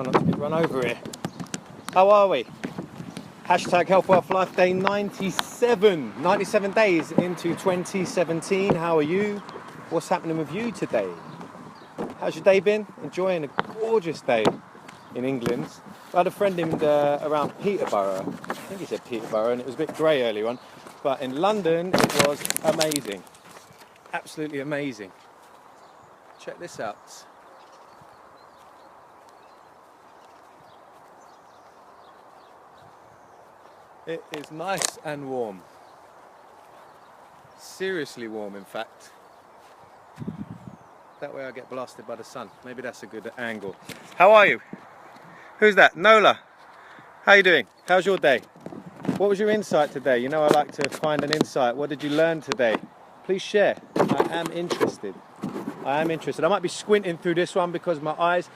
Try not to get run over here. How are we? Hashtag Health, Wealth, Life, day 97. 97 days into 2017. How are you? What's happening with you today? How's your day been? Enjoying a gorgeous day in England. I had a friend in around Peterborough. I think he said Peterborough, and it was a bit grey earlier on. But in London, it was amazing. Absolutely amazing. Check this out. It is nice and warm. Seriously warm, in fact. That way I get blasted by the sun. Maybe that's a good angle. How are you? Who's that? Nola. How you doing? How's your day? What was your insight today? You know I like to find an insight. What did you learn today? Please share. I am interested. I might be squinting through this one because of my eyes.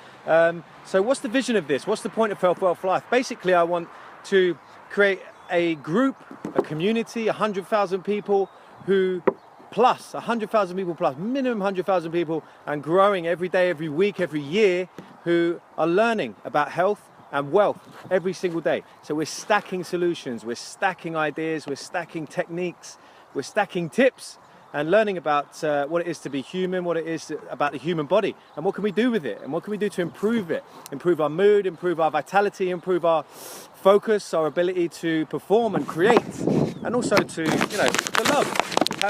So what's the vision of this? What's the point of Health, Wealth, Life? Basically, I want to create a group, a community, 100,000 people who plus, 100,000 people plus, minimum 100,000 people, and growing every day, every week, every year, who are learning about health and wealth every single day. So we're stacking solutions, we're stacking ideas, we're stacking techniques, we're stacking tips, and learning about what it is to be human, what it is about the human body, and what can we do with it, and what can we do to improve it, improve our mood, improve our vitality, improve our focus, our ability to perform and create, and also to, you know, to love.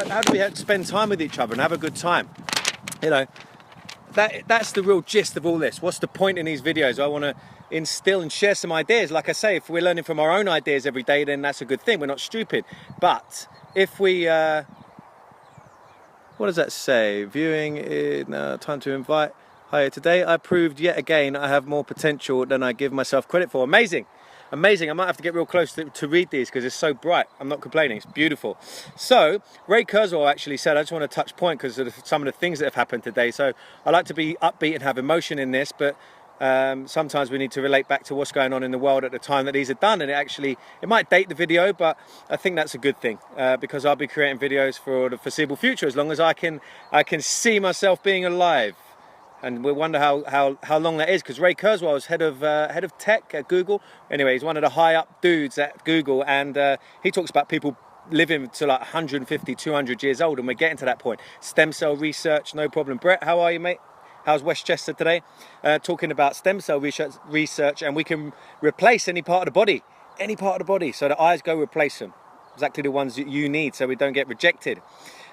How do we have to spend time with each other and have a good time? You know, that's the real gist of all this. What's the point in these videos? I want to instill and share some ideas. Like I say, if we're learning from our own ideas every day, then that's a good thing. We're not stupid. But if we... what does that say? Viewing is now time to invite. Hi, today I proved yet again I have more potential than I give myself credit for. Amazing. Amazing. I might have to get real close to read these because it's so bright. I'm not complaining. It's beautiful. So Ray Kurzweil actually said, I just want to touch point because of some of the things that have happened today. So I like to be upbeat and have emotion in this, but sometimes we need to relate back to what's going on in the world at the time that these are done, and it might date the video, but I think that's a good thing because I'll be creating videos for the foreseeable future as long as I can see myself being alive. And we'll wonder how long that is, because Ray Kurzweil was head of tech at Google. Anyway, he's one of the high up dudes at Google, and he talks about people living to like 150, 200 years old, and we're getting to that point. Stem cell research, no problem. Brett, how are you, mate? How's Westchester today? Talking about stem cell research, and we can replace any part of the body. So the eyes go replace them. Exactly the ones that you need, so we don't get rejected.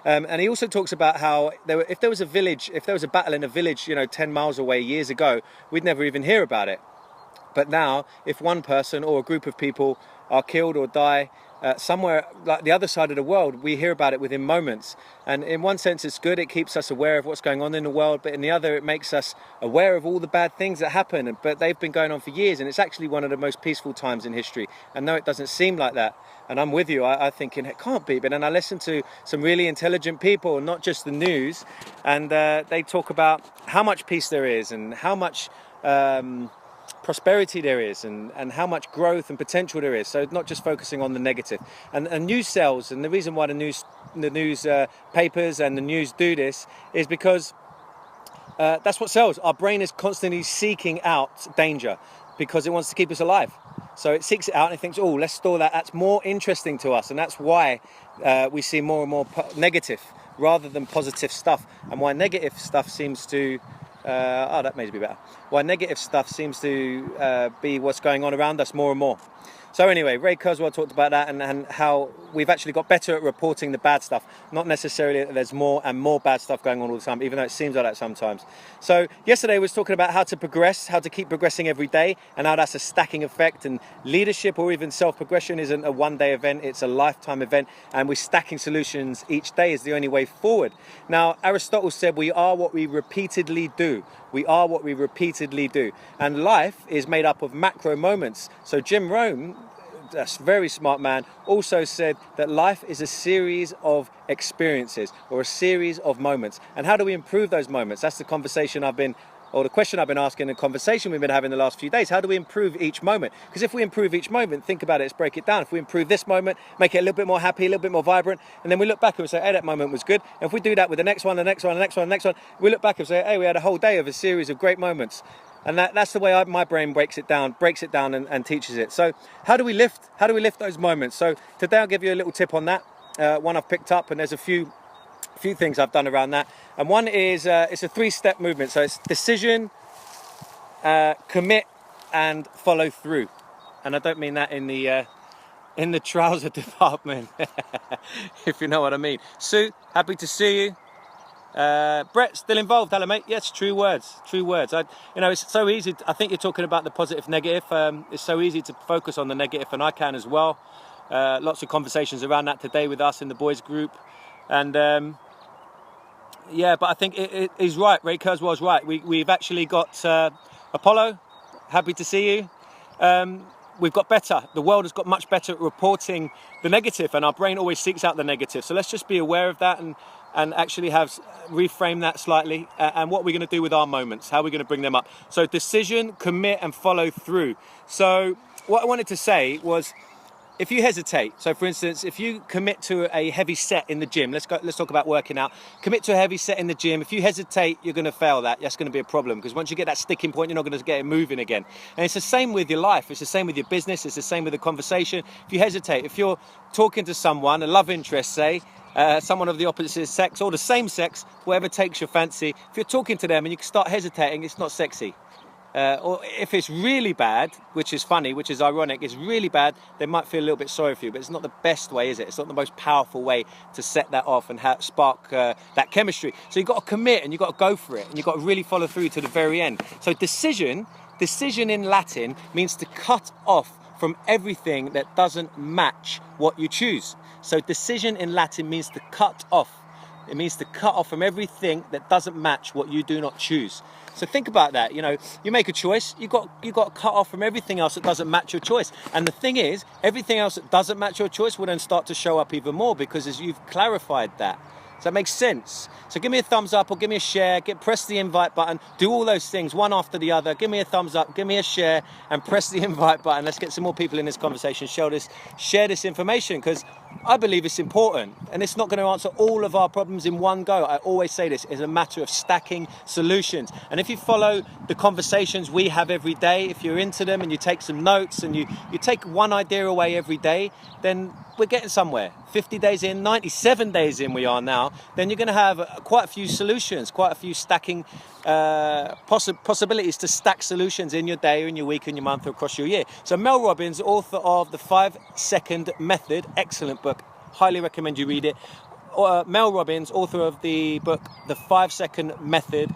And he also talks about how if there was a battle in a village, you know, 10 miles away years ago, we'd never even hear about it. But now, if one person or a group of people are killed or die somewhere like the other side of the world, we hear about it within moments. And in one sense, it's good. It keeps us aware of what's going on in the world. But in the other, it makes us aware of all the bad things that happen. But they've been going on for years. And it's actually one of the most peaceful times in history. And no, it doesn't seem like that. And I'm with you. I think it can't be. But then I listen to some really intelligent people, not just the news. And they talk about how much peace there is and how much... prosperity there is and how much growth and potential there is. So not just focusing on the negative. And news sells, and the reason why the news papers and the news do this is because that's what sells. Our brain is constantly seeking out danger because it wants to keep us alive. So it seeks it out and it thinks, oh, let's store that. That's more interesting to us. And that's why we see more and more negative rather than positive stuff. And why negative stuff seems to... that makes me better. Why negative stuff seems to be what's going on around us more and more. So anyway, Ray Kurzweil talked about that and how we've actually got better at reporting the bad stuff. Not necessarily that there's more and more bad stuff going on all the time, even though it seems like that sometimes. So yesterday I was talking about how to progress, how to keep progressing every day, and how that's a stacking effect. And leadership or even self-progression isn't a one-day event, it's a lifetime event. And we're stacking solutions each day is the only way forward. Now, Aristotle said we are what we repeatedly do. We are what we repeatedly do. And life is made up of macro moments. So Jim Rohn, a very smart man, also said that life is a series of experiences or a series of moments. And how do we improve those moments? That's the conversation the question I've been asking, the conversation we've been having the last few days. How do we improve each moment? Because if we improve each moment, think about it, let's break it down. If we improve this moment, make it a little bit more happy, a little bit more vibrant, and then we look back and we say, hey, that moment was good. And if we do that with the next one, the next one, the next one, the next one, we look back and say, hey, we had a whole day of a series of great moments. And that's the way my brain breaks it down and teaches it. So how do we lift those moments? So today I'll give you a little tip on that, one I've picked up, and there's a few things I've done around that. And one is it's a 3-step movement. So it's decision, commit, and follow through. And I don't mean that in the trouser department, if you know what I mean. Sue, happy to see you. Brett, still involved, hello mate. Yes, true words. It's so easy. I think you're talking about the positive, negative. It's so easy to focus on the negative, and I can as well. Lots of conversations around that today with us in the boys group. And yeah, but I think he's right. Ray Kurzweil's right. We've actually got Apollo, happy to see you. We've got better. The world has got much better at reporting the negative, and our brain always seeks out the negative. So let's just be aware of that and actually reframe that slightly. And what we're going to do with our moments, how we're going to bring them up. So decision, commit, and follow through. So what I wanted to say was, if you hesitate, so for instance, if you commit to a heavy set in the gym, let's talk about working out. Commit to a heavy set in the gym. If you hesitate, you're going to fail that. That's going to be a problem, because once you get that sticking point, you're not going to get it moving again. And it's the same with your life. It's the same with your business. It's the same with the conversation. If you hesitate, if you're talking to someone, a love interest, say, someone of the opposite sex or the same sex, whatever takes your fancy, if you're talking to them and you start hesitating, it's not sexy. Or if it's really bad, which is funny, which is ironic, it's really bad, they might feel a little bit sorry for you, but it's not the best way, is it? It's not the most powerful way to set that off and spark that chemistry. So you've got to commit and you've got to go for it, and you've got to really follow through to the very end. So decision in Latin means to cut off from everything that doesn't match what you choose. So decision in Latin means to cut off. It means to cut off from everything that doesn't match what you do not choose. So think about that. You make a choice, you got to cut off from everything else that doesn't match your choice. And the thing is, everything else that doesn't match your choice will then start to show up even more, because as you've clarified that. Does that make sense? So give me a thumbs up or give me a share, press the invite button, do all those things one after the other. Give me a thumbs up, give me a share, and press the invite button. Let's get some more people in this conversation, share this information, because I believe it's important, and it's not going to answer all of our problems in one go. I always say this is a matter of stacking solutions. And if you follow the conversations we have every day, if you're into them and you take some notes and you take one idea away every day, then we're getting somewhere. 50 days in, 97 days in we are now, then you're going to have quite a few solutions, quite a few stacking possibilities to stack solutions in your day, or in your week, in your month, or across your year. So Mel Robbins, author of The 5-Second Method, excellent book, highly recommend you read it. Mel Robbins, author of the book The 5-Second Method,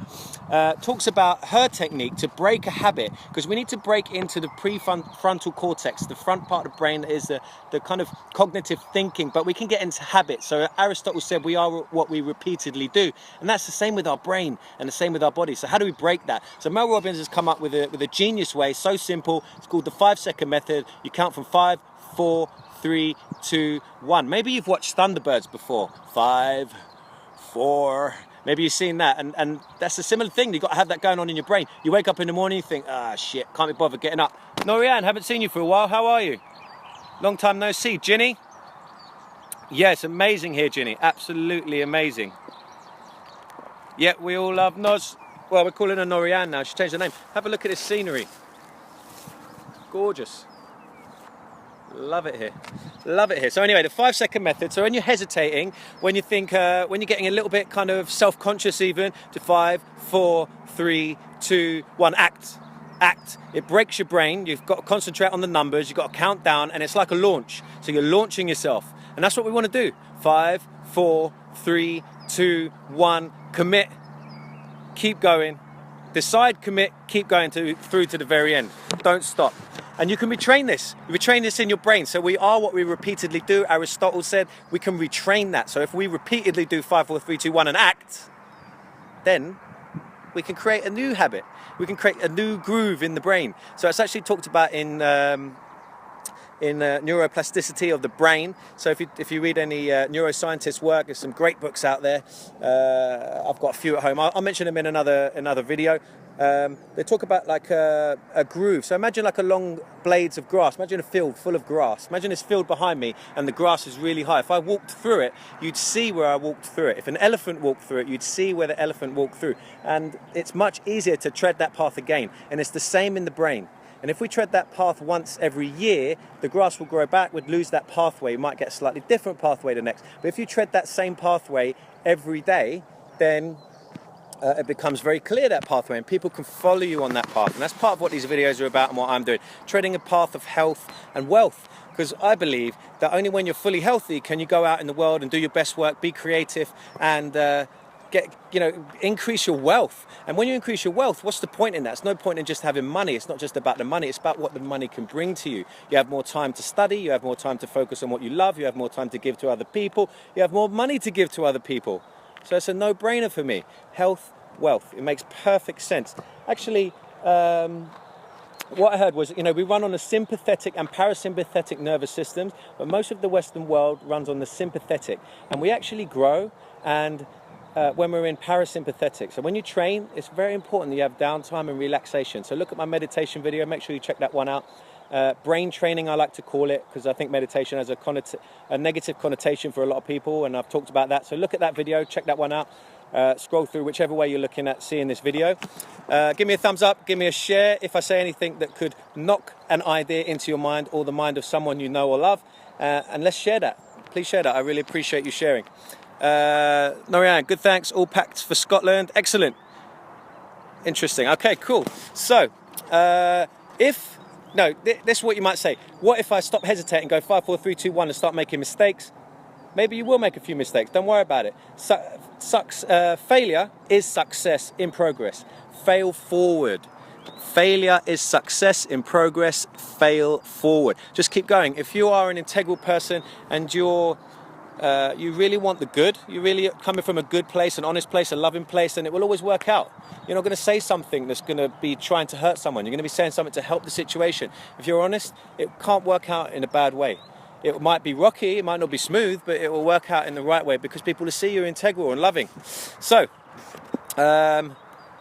talks about her technique to break a habit, because we need to break into the prefrontal cortex, the front part of the brain that is the kind of cognitive thinking, but we can get into habits. So Aristotle said we are what we repeatedly do, and that's the same with our brain and the same with our body. So how do we break that? So Mel Robbins has come up with a genius way, so simple. It's called the 5-second method. You count from 5, 4, 3, 2, 1. Maybe you've watched Thunderbirds before. 5, 4. Maybe you've seen that, and that's a similar thing. You've got to have that going on in your brain. You wake up in the morning, you think, shit, can't be bothered getting up. Norianne, haven't seen you for a while. How are you? Long time no see. Ginny? Yeah, it's amazing here, Ginny. Absolutely amazing. Yeah, we all love Noz. Well, we're calling her Norianne now. She changed her name. Have a look at this scenery. Gorgeous. Love it here. Love it here. So anyway, the 5-second method. So when you're hesitating, when you think, when you're getting a little bit kind of self-conscious even, to 5, 4, 3, 2, 1, act. Act. It breaks your brain. You've got to concentrate on the numbers. You've got to count down, and it's like a launch. So you're launching yourself. And that's what we want to do. 5, 4, 3, 2, 1, commit. Keep going. Decide, commit, keep going through to the very end. Don't stop. And you can retrain this. You retrain this in your brain. So we are what we repeatedly do. Aristotle said we can retrain that. So if we repeatedly do 5, 4, 3, 2, 1 and act, then we can create a new habit. We can create a new groove in the brain. So it's actually talked about in neuroplasticity of the brain. So if you read any neuroscientist work, there's some great books out there. I've got a few at home. I'll mention them in another video. They talk about like a groove. So imagine like a long blades of grass. Imagine a field full of grass. Imagine this field behind me and the grass is really high. If I walked through it, you'd see where I walked through it. If an elephant walked through it, you'd see where the elephant walked through. And it's much easier to tread that path again. And it's the same in the brain. And if we tread that path once every year, the grass will grow back, we'd lose that pathway. You might get a slightly different pathway the next. But if you tread that same pathway every day, then it becomes very clear, that pathway, and people can follow you on that path. And that's part of what these videos are about and what I'm doing. Treading a path of health and wealth. Because I believe that only when you're fully healthy can you go out in the world and do your best work, be creative, and increase your wealth. And when you increase your wealth, what's the point in that? It's no point in just having money. It's not just about the money. It's about what the money can bring to you. You have more time to study. You have more time to focus on what you love. You have more time to give to other people. You have more money to give to other people. So it's a no-brainer for me. Health, wealth. It makes perfect sense. Actually, what I heard was, we run on a sympathetic and parasympathetic nervous systems, but most of the Western world runs on the sympathetic. And we actually grow and when we're in parasympathetic. So when you train, it's very important that you have downtime and relaxation. So look at my meditation video, make sure you check that one out. Brain training, I like to call it, because I think meditation has a negative connotation for a lot of people, and I've talked about that. So look at that video, check that one out. Scroll through whichever way you're looking at seeing this video. Give me a thumbs up, give me a share if I say anything that could knock an idea into your mind or the mind of someone you know or love, and let's share that. Please share that. I really appreciate you sharing. Norian, good, thanks. All packed for Scotland. Excellent. Interesting. Okay, cool. So, this is what you might say. What if I stop hesitating, go 5, 4, 3, 2, 1 and start making mistakes? Maybe you will make a few mistakes. Don't worry about it. Failure is success in progress. Fail forward. Failure is success in progress. Fail forward. Just keep going. If you are an integral person and you really want the good, you're really coming from a good place, an honest place, a loving place, then it will always work out. You're not going to say something that's going to be trying to hurt someone. You're going to be saying something to help the situation. If you're honest, it can't work out in a bad way. It might be rocky, it might not be smooth, but it will work out in the right way because people will see you're integral and loving. So,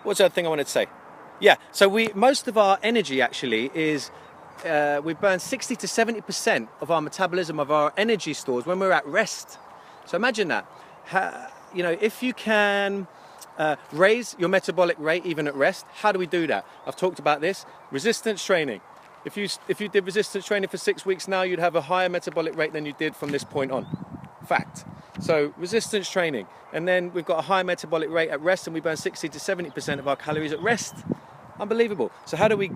what's the other thing I wanted to say? Yeah, so most of our energy actually is, we burn 60 to 70% of our metabolism, of our energy stores when we're at rest. So imagine that. If you can raise your metabolic rate even at rest, how do we do that? I've talked about this. Resistance training. If you did resistance training for 6 weeks now, you'd have a higher metabolic rate than you did from this point on. Fact. So resistance training. And then we've got a high metabolic rate at rest, and we burn 60 to 70% of our calories at rest. Unbelievable. So how do we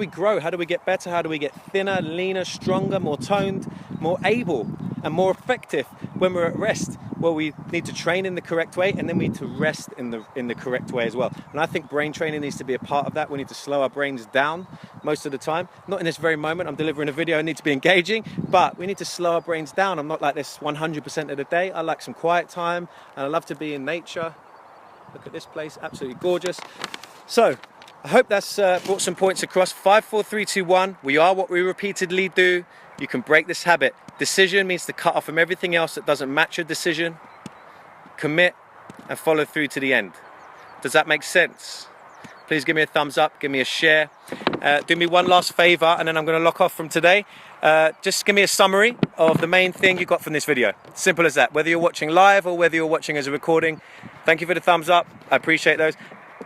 grow? How do we get better? How do we get thinner, leaner, stronger, more toned, more able and more effective when we're at rest? Well, we need to train in the correct way, and then we need to rest in the correct way as well. And I think brain training needs to be a part of that. We need to slow our brains down most of the time. Not in this very moment. I'm delivering a video. I need to be engaging, but we need to slow our brains down. I'm not like this 100% of the day. I like some quiet time, and I love to be in nature. Look at this place, absolutely gorgeous. So I hope that's brought some points across. 5, 4, 3, 2, 1. We are what we repeatedly do. You can break this habit. Decision means to cut off from everything else that doesn't match your decision. Commit and follow through to the end. Does that make sense? Please give me a thumbs up, give me a share. Do me one last favor, and then I'm going to lock off from today. Just give me a summary of the main thing you got from this video. Simple as that. Whether you're watching live or whether you're watching as a recording. Thank you for the thumbs up. I appreciate those.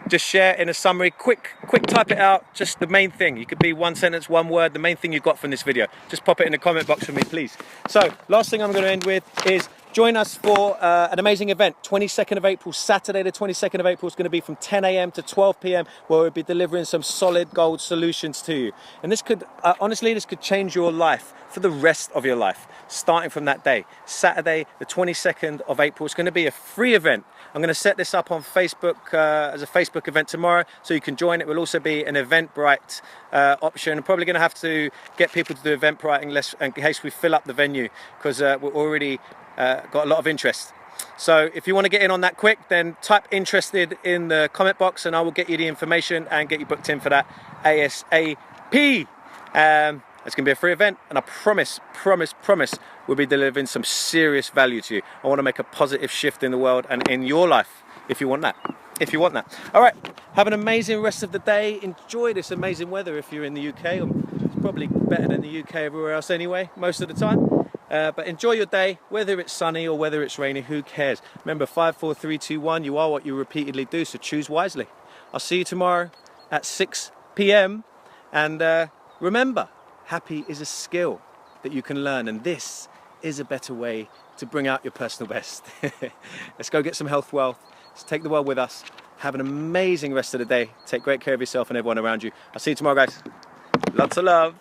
Just share in a summary, quick type it out, just the main thing. You could be one sentence, one word, the main thing you got from this video. Just pop it in the comment box for me, please. So, last thing I'm going to end with is join us for an amazing event, 22nd of April, Saturday the 22nd of April. Is going to be from 10 a.m. to 12 p.m. where we'll be delivering some solid gold solutions to you. And this could, honestly, this could change your life for the rest of your life, starting from that day. Saturday the 22nd of April. It's going to be a free event. I'm going to set this up on Facebook as a Facebook event tomorrow, so you can join. It will also be an Eventbrite option. I'm probably going to have to get people to do Eventbrite in case we fill up the venue, because we're already got a lot of interest. So if you want to get in on that quick, then type interested in the comment box and I will get you the information and get you booked in for that ASAP. It's going to be a free event, and I promise we'll be delivering some serious value to you. I want to make a positive shift in the world and in your life if you want that. if you want that. All right, have an amazing rest of the day. Enjoy this amazing weather if you're in the UK. It's probably better than the UK everywhere else anyway, most of the time. But enjoy your day, whether it's sunny or whether it's rainy, who cares? Remember, 5, 4, 3, 2, 1, you are what you repeatedly do, so choose wisely. I'll see you tomorrow at 6 p.m. And remember, happy is a skill that you can learn, and this is a better way to bring out your personal best. Let's go get some health wealth. Let's take the world with us. Have an amazing rest of the day. Take great care of yourself and everyone around you. I'll see you tomorrow, guys. Lots of love.